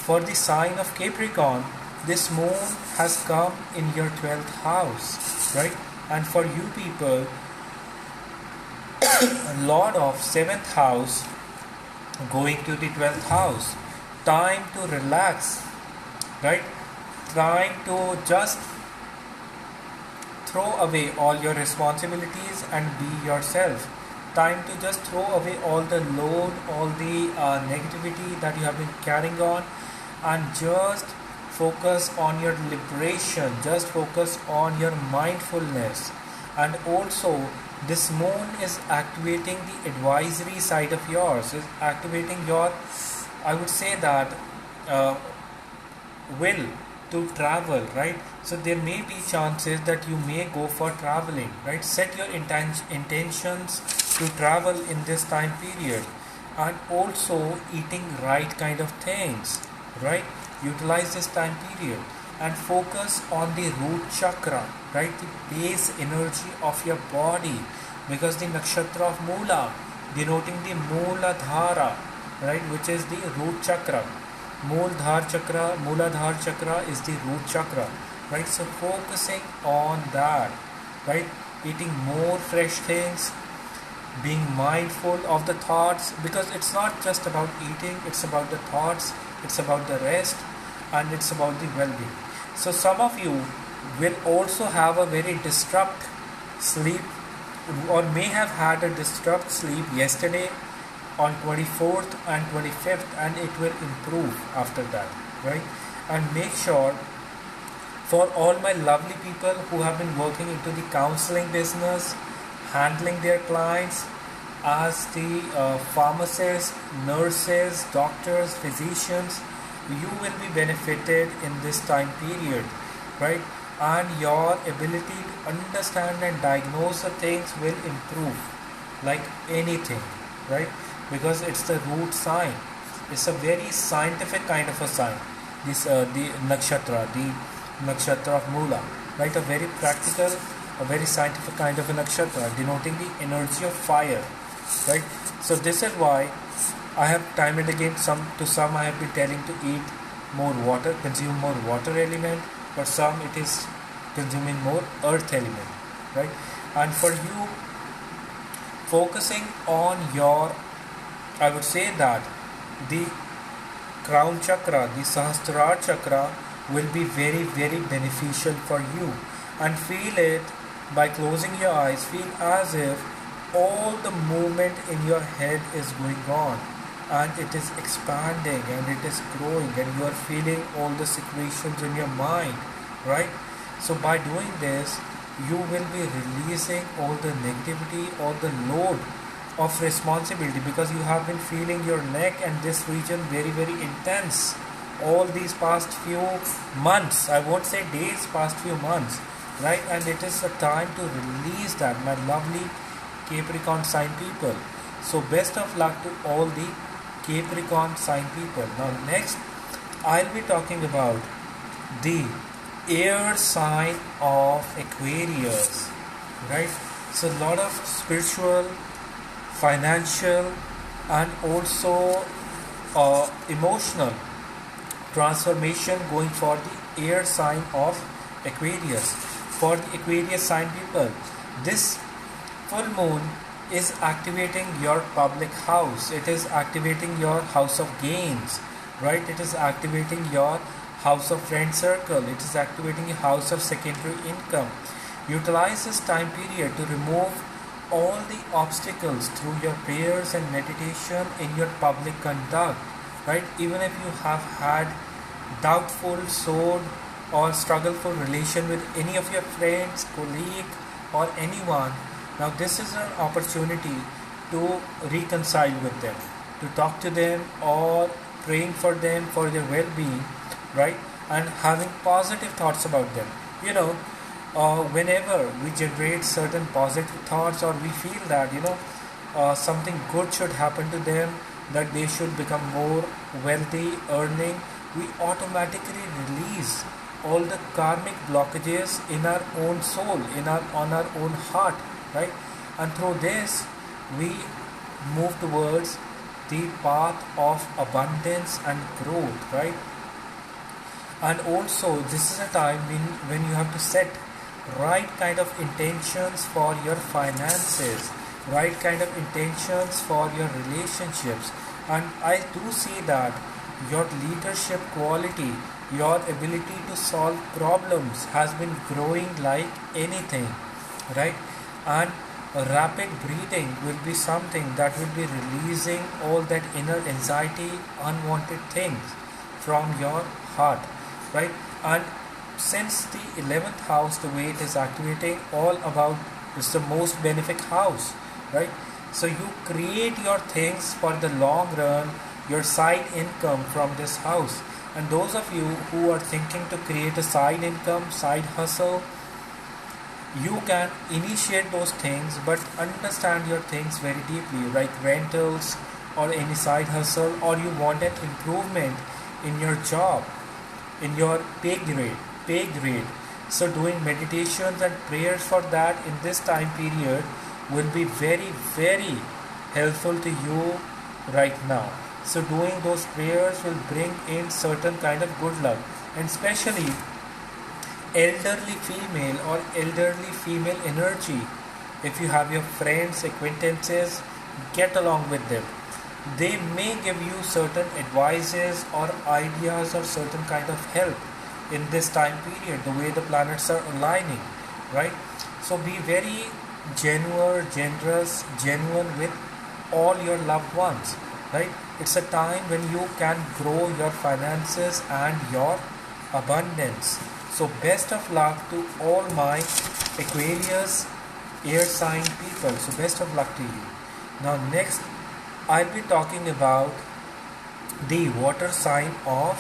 For the sign of Capricorn, this moon has come in your 12th house, right? And for you people, Lord of 7th house going to the 12th house. Time to relax, right? Time to just throw away all your responsibilities and be yourself. Time to just throw away all the load, all the negativity that you have been carrying on, and just focus on your liberation, just focus on your mindfulness. And also, this moon is activating the advisory side of yours, is activating your, I would say that, will to travel, right? So there may be chances that you may go for traveling, right? Set your intentions to travel in this time period. And also eating right kind of things, right? Utilize this time period and focus on the root chakra, right? The base energy of your body, because the nakshatra of Mula denoting the Mooladhara, right, which is the root chakra. Mooladhara chakra is the root chakra, right? So focusing on that, right? Eating more fresh things, being mindful of the thoughts, because it's not just about eating, it's about the thoughts, it's about the rest, and it's about the well-being. So some of you will also have a very disrupt sleep, or may have had a disrupt sleep yesterday on 24th and 25th, and it will improve after that, right? And make sure, for all my lovely people who have been working into the counseling business, handling their clients as the pharmacists, nurses, doctors, physicians, you will be benefited in this time period, right? And your ability to understand and diagnose the things will improve like anything, right? Because it's the root sign. It's a very scientific kind of a sign. This the nakshatra of Mula, right? A very practical, a very scientific kind of a nakshatra, denoting the energy of fire, right? So this is why I have time and again some I have been telling to eat more water, consume more water element, for some it is consuming more earth element, right? And for you, focusing on your, I would say that the crown chakra, the Sahasrara chakra will be very, very beneficial for you. And feel it by closing your eyes. Feel as if all the movement in your head is going on and it is expanding and it is growing, and you are feeling all the secretions in your mind, right? So by doing this, you will be releasing all the negativity, all the load of responsibility, because you have been feeling your neck and this region very, very intense all these past few months. I won't say days, past few months, right? And it is a time to release that, my lovely Capricorn sign people. So best of luck to all the Capricorn sign people. Now next, I'll be talking about the air sign of Aquarius, right? So a lot of spiritual, financial, and also emotional transformation going for the air sign of Aquarius. For the Aquarius sign people, this full moon is activating your public house. It is activating your house of gains, right? It is activating your house of friend circle. It is activating your house of secondary income. Utilize this time period to remove all the obstacles through your prayers and meditation in your public conduct, right? Even if you have had doubtful, sore, or struggleful relation with any of your friends, colleague, or anyone, now this is an opportunity to reconcile with them, to talk to them, or praying for them for their well-being, right? And having positive thoughts about them. You know, whenever we generate certain positive thoughts, or we feel that something good should happen to them, that they should become more wealthy, earning, we automatically release all the karmic blockages in our own soul, on our own heart, right? And through this, we move towards the path of abundance and growth, right? And also, this is a time when you have to set right kind of intentions for your finances, right kind of intentions for your relationships. And I do see that your leadership quality, your ability to solve problems has been growing like anything, right? And rapid breathing will be something that will be releasing all that inner anxiety, unwanted things from your heart, right? And since the 11th house, the way it is activating, all about, it's the most benefic house, right? So you create your things for the long run, your side income from this house. And those of you who are thinking to create a side income, side hustle, you can initiate those things, but understand your things very deeply, like rentals or any side hustle, or you want an improvement in your job, in your pay grade. So doing meditations and prayers for that in this time period will be very, very helpful to you right now. So doing those prayers will bring in certain kind of good luck, and especially elderly female or elderly female energy. If you have your friends, acquaintances, get along with them. They may give you certain advices or ideas or certain kind of help in this time period, the way the planets are aligning, right? So be very genuine, generous, genuine with all your loved ones, right? It's a time when you can grow your finances and your abundance. So best of luck to all my Aquarius air sign people. So best of luck to you. Now next, I'll be talking about the water sign of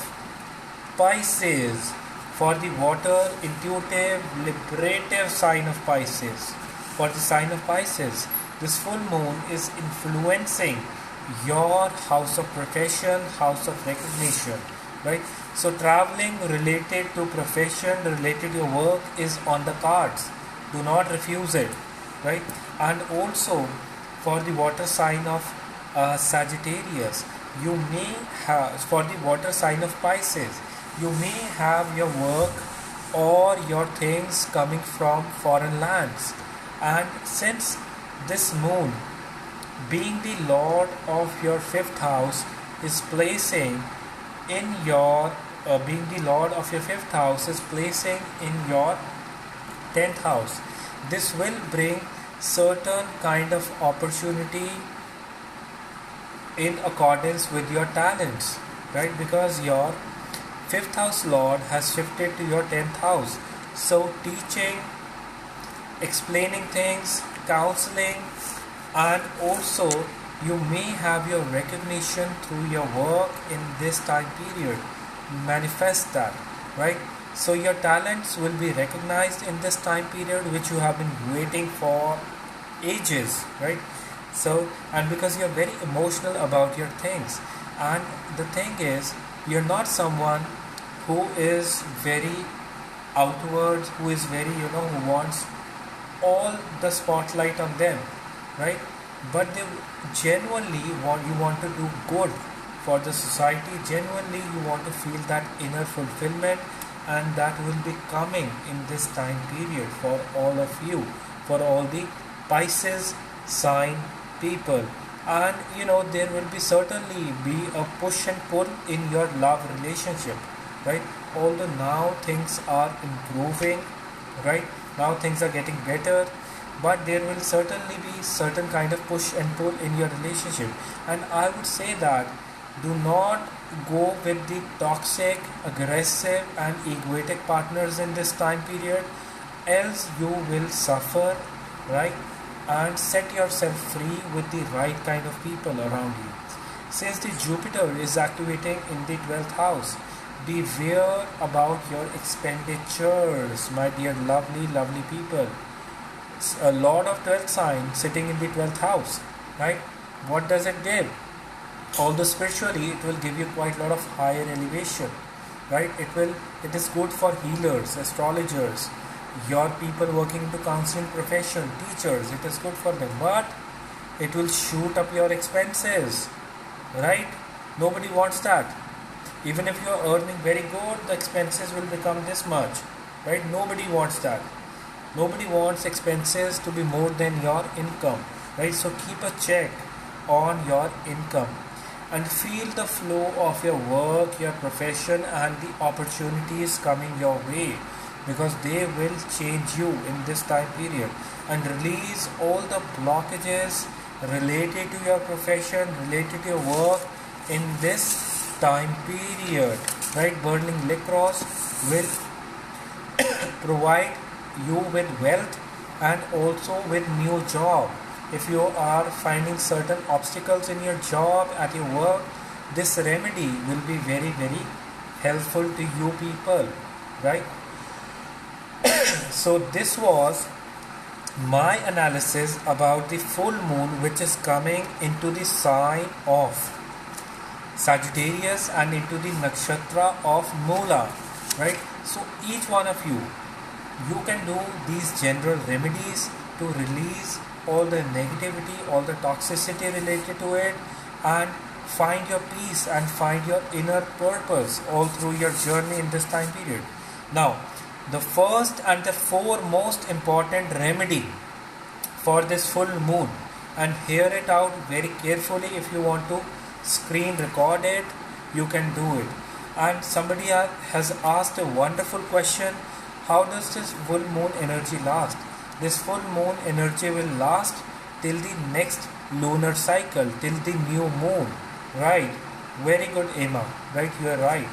Pisces. For the water, intuitive, liberative sign of Pisces. For the sign of Pisces, this full moon is influencing your house of profession, house of recognition, right? So traveling related to profession, related to your work is on the cards. Do not refuse it, right? And also for the water sign of Sagittarius, you may have, for the water sign of Pisces, you may have your work or your things coming from foreign lands. And since this moon, being the lord of your fifth house, is placing in your being the lord of your fifth house is placing in your 10th house, this will bring certain kind of opportunity in accordance with your talents, right? Because your fifth house lord has shifted to your 10th house. So teaching, explaining things, counseling, and also you may have your recognition through your work in this time period. Manifest that, right? So your talents will be recognized in this time period, which you have been waiting for ages, right? So, and because you're very emotional about your things, and the thing is, you're not someone who is very outward, who is very, who wants all the spotlight on them, right? But they genuinely want, you want to do good for the society. Genuinely you want to feel that inner fulfillment, and that will be coming in this time period for all of you, for all the Pisces sign people. And there will be certainly be a push and pull in your love relationship, right? Although now things are improving, right? Now things are getting better, but there will certainly be certain kind of push and pull in your relationship. And I would say that do not go with the toxic, aggressive and egoic partners in this time period, else you will suffer, right? And set yourself free with the right kind of people around you. Since the Jupiter is activating in the 12th house, beware about your expenditures, my dear lovely people. A Lord of 12th sign sitting in the 12th house, right? What does it give? Although spiritually it will give you quite a lot of higher elevation, right? It is good for healers, astrologers, your people working into counseling profession, teachers. It is good for them, but it will shoot up your expenses, right? Nobody wants that. Even if you are earning very good, the expenses will become this much, right? Nobody wants that. Nobody wants expenses to be more than your income, right? So keep a check on your income and feel the flow of your work, your profession, and the opportunities coming your way, because they will change you in this time period. And release all the blockages related to your profession, related to your work in this time period, right? Burning Lacrosse will provide you with wealth and also with new job. If you are finding certain obstacles in your job, at your work, this remedy will be very helpful to you people, right? So this was my analysis about the full moon, which is coming into the sign of Sagittarius and into the nakshatra of Mula, right? So each one of you can do these general remedies to release all the negativity, all the toxicity related to it, and find your peace and find your inner purpose all through your journey in this time period. Now, the first and the foremost important remedy for this full moon, and hear it out very carefully. If you want to screen record it, you can do it. And somebody has asked a wonderful question: how does this full moon energy last? This full moon energy will last till the next lunar cycle, till the new moon, right? Very good, Emma, right? You are right.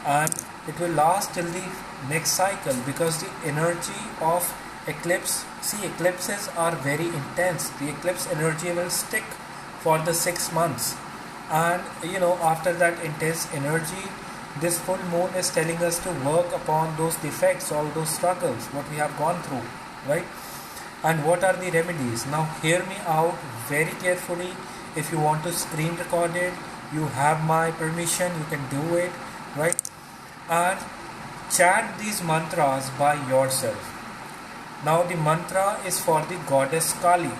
And it will last till the next cycle, because the energy of eclipse, see, eclipses are very intense. The eclipse energy will stick for the 6 months, and after that intense energy, this full moon is telling us to work upon those defects, all those struggles what we have gone through, right? And what are the remedies? Now hear me out very carefully. If you want to screen record it, you have my permission, you can do it, right? And chant these mantras by yourself. Now the mantra is for the goddess Kali.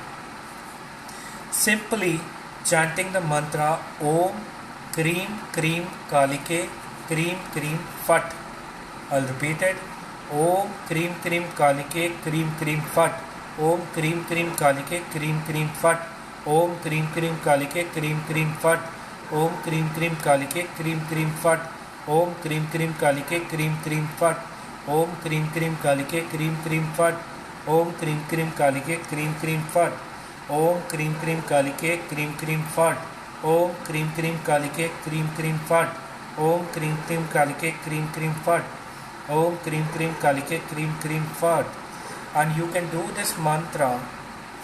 Simply chanting the mantra Om Krim Krim Kalike Krim Krim Fat. I'll repeat it. Om Krim Krim Kalike Krim Krim Fat. Om Krim Krim Kalike Krim Krim Fat. Om Krim Krim Kalike Krim Krim Fat. Om Krim Krim Kalike Krim Krim Fat. Om Krim Krim Kalike Krim Krim Fat. Om Krim Krim Kalike Krim Krim Fat. Om Krim Krim Kalike Krim Krim Fat. Om Krim Krim Kalike Krim Krim Fat. Om Krim Krim Kalike Krim Krim Fat. Om Krim Krim Kalike Krim Krim Fat. Om Krim Krim Kalike Krim Krim Fat. And you can do this mantra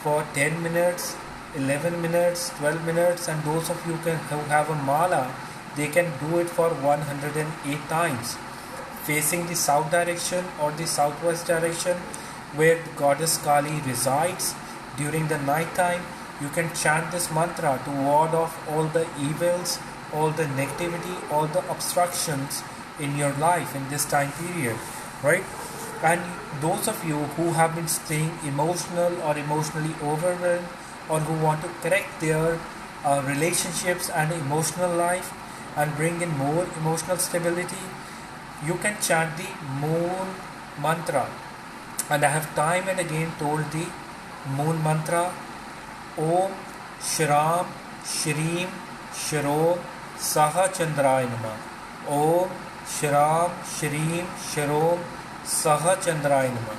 for 10 minutes, 11 minutes, 12 minutes, and those of you who have a mala, they can do it for 108 times, facing the south direction or the southwest direction where the goddess Kali resides. During the night time, you can chant this mantra to ward off all the evils, all the negativity, all the obstructions in your life in this time period, right? And those of you who have been staying emotional or emotionally overwhelmed, or who want to correct their relationships and emotional life and bring in more emotional stability, you can chant the moon mantra. And I have time and again told the moon mantra: Om Shram Shrim Shrom Saha Chandraya Namah. Om Shram Shrim Shrom Saha Chandraya Namah.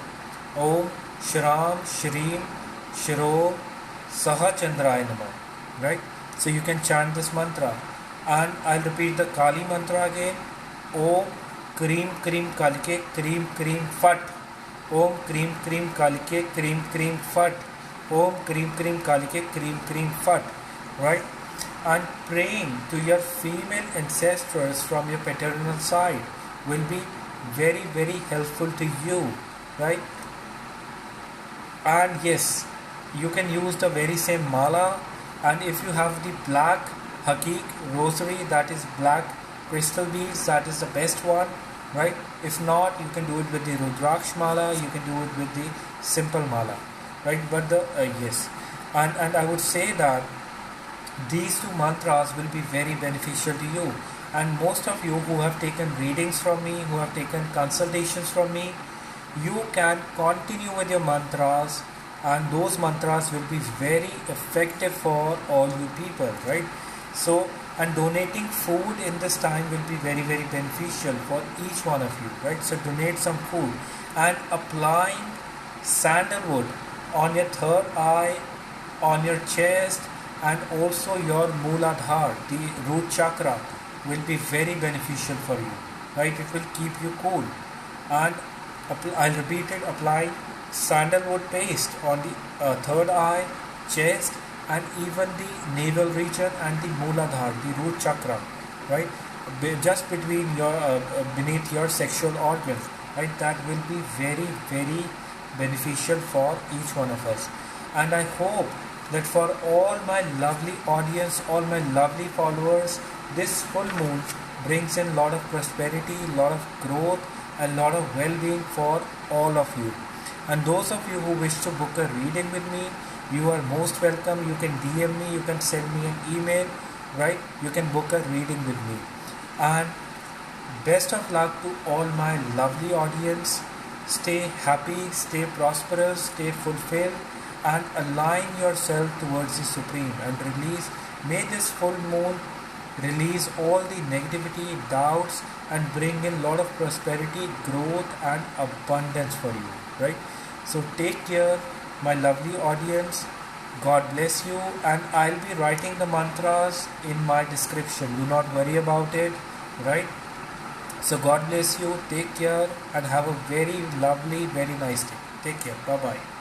Om Shram Shrim Shrom Saha Chandraya Namah. Right? So you can chant this mantra. And I'll repeat the Kali mantra again. Om Krim Krim Kalike Krim Krim Fat. Om Krim Krim Kalike Krim Krim Fat. Om Krim Krim Kalike Krim Krim Fat. Right? And praying to your female ancestors from your paternal side will be very, very helpful to you. Right? And yes, you can use the very same mala. And if you have the black Hakik rosary, that is black crystal beads, that is the best one, right? If not, you can do it with the Rudraksh mala, you can do it with the simple mala, right? But the yes, and I would say that these two mantras will be very beneficial to you. And most of you who have taken readings from me, who have taken consultations from me, you can continue with your mantras, and those mantras will be very effective for all you people, right? So, and donating food in this time will be very, very beneficial for each one of you, right? So donate some food, and applying sandalwood on your third eye, on your chest, and also your Mooladhara, the root chakra, will be very beneficial for you, right? It will keep you cool. And I'll repeat it: apply sandalwood paste on the third eye, chest, and even the navel region and the Mooladhara, the root chakra, right? Just between your beneath your sexual organs, right? That will be very, very beneficial for each one of us. And I hope that for all my lovely audience, all my lovely followers, this full moon brings in a lot of prosperity, a lot of growth, and a lot of well-being for all of you. And those of you who wish to book a reading with me, you are most welcome. You can DM me, you can send me an email, right? You can book a reading with me. And best of luck to all my lovely audience. Stay happy, stay prosperous, stay fulfilled, and align yourself towards the Supreme and release. May this full moon release all the negativity, doubts, and bring in a lot of prosperity, growth, and abundance for you, right? So take care, my lovely audience. God bless you, and I'll be writing the mantras in my description. Do not worry about it, right? So God bless you. Take care and have a very lovely, very nice day. Take care. Bye bye.